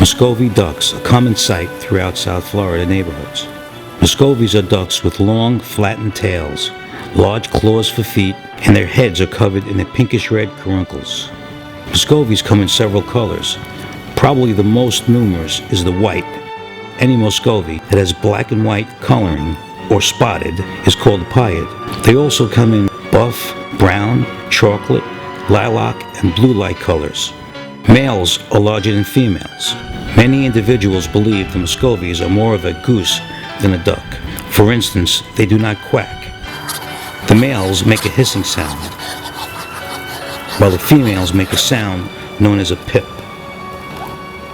Muscovy ducks, a common sight throughout South Florida neighborhoods. Muscovies are ducks with long, flattened tails, large claws for feet, and their heads are covered in a pinkish-red caruncles. Muscovies come in several colors. Probably the most numerous is the white. Any Muscovy that has black and white coloring or spotted is called a pied. They also come in buff, brown, chocolate, lilac, and blue light colors. Males are larger than females. Many individuals believe the Muscovies are more of a goose than a duck. For instance, they do not quack. The males make a hissing sound, while the females make a sound known as a pip.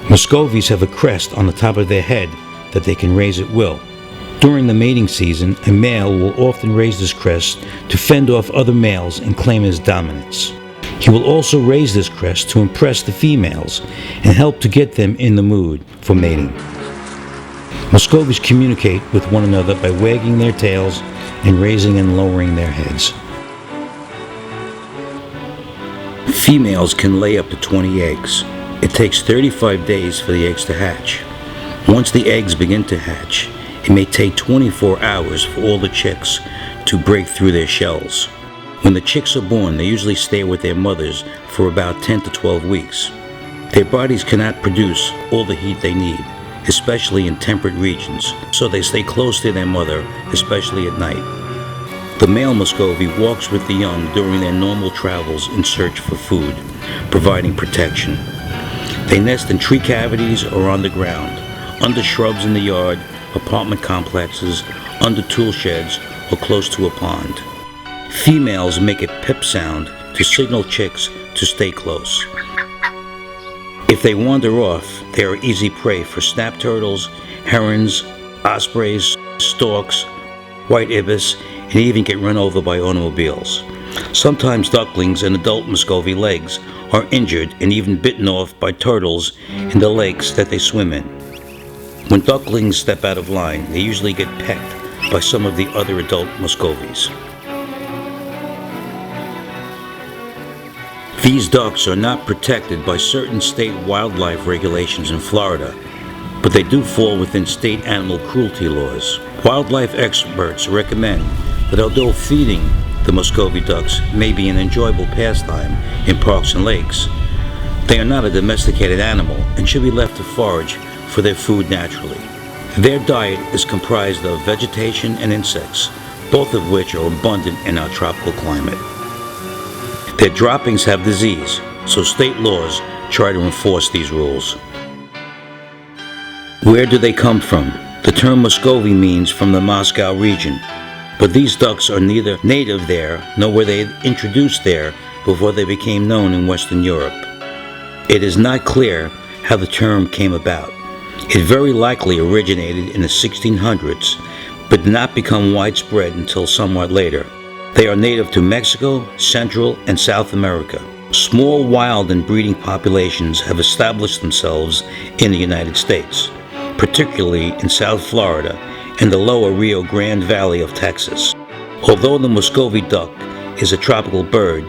Muscovies have a crest on the top of their head that they can raise at will. During the mating season, a male will often raise this crest to fend off other males and claim his dominance. He will also raise this crest to impress the females and help to get them in the mood for mating. Muscovies communicate with one another by wagging their tails and raising and lowering their heads. Females can lay up to 20 eggs. It takes 35 days for the eggs to hatch. Once the eggs begin to hatch, it may take 24 hours for all the chicks to break through their shells. When the chicks are born, they usually stay with their mothers for about 10 to 12 weeks. Their bodies cannot produce all the heat they need, especially in temperate regions, so they stay close to their mother, especially at night. The male Muscovy walks with the young during their normal travels in search for food, providing protection. They nest in tree cavities or on the ground, under shrubs in the yard, apartment complexes, under tool sheds, or close to a pond. Females make a pip sound to signal chicks to stay close. If they wander off, they are easy prey for snap turtles, herons, ospreys, storks, white ibis, and even get run over by automobiles. Sometimes ducklings and adult Muscovy legs are injured and even bitten off by turtles in the lakes that they swim in. When ducklings step out of line, they usually get pecked by some of the other adult Muscovies. These ducks are not protected by certain state wildlife regulations in Florida, but they do fall within state animal cruelty laws. Wildlife experts recommend that although feeding the Muscovy ducks may be an enjoyable pastime in parks and lakes, they are not a domesticated animal and should be left to forage for their food naturally. Their diet is comprised of vegetation and insects, both of which are abundant in our tropical climate. Their droppings have disease, so state laws try to enforce these rules. Where do they come from? The term Muscovy means from the Moscow region, but these ducks are neither native there nor were they introduced there before they became known in Western Europe. It is not clear how the term came about. It very likely originated in the 1600s, but did not become widespread until somewhat later. They are native to Mexico, Central, and South America. Small wild and breeding populations have established themselves in the United States, particularly in South Florida and the lower Rio Grande Valley of Texas. Although the Muscovy duck is a tropical bird,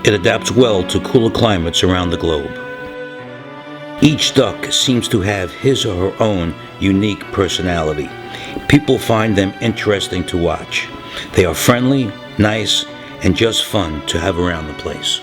it adapts well to cooler climates around the globe. Each duck seems to have his or her own unique personality. People find them interesting to watch. They are friendly, nice, and just fun to have around the place.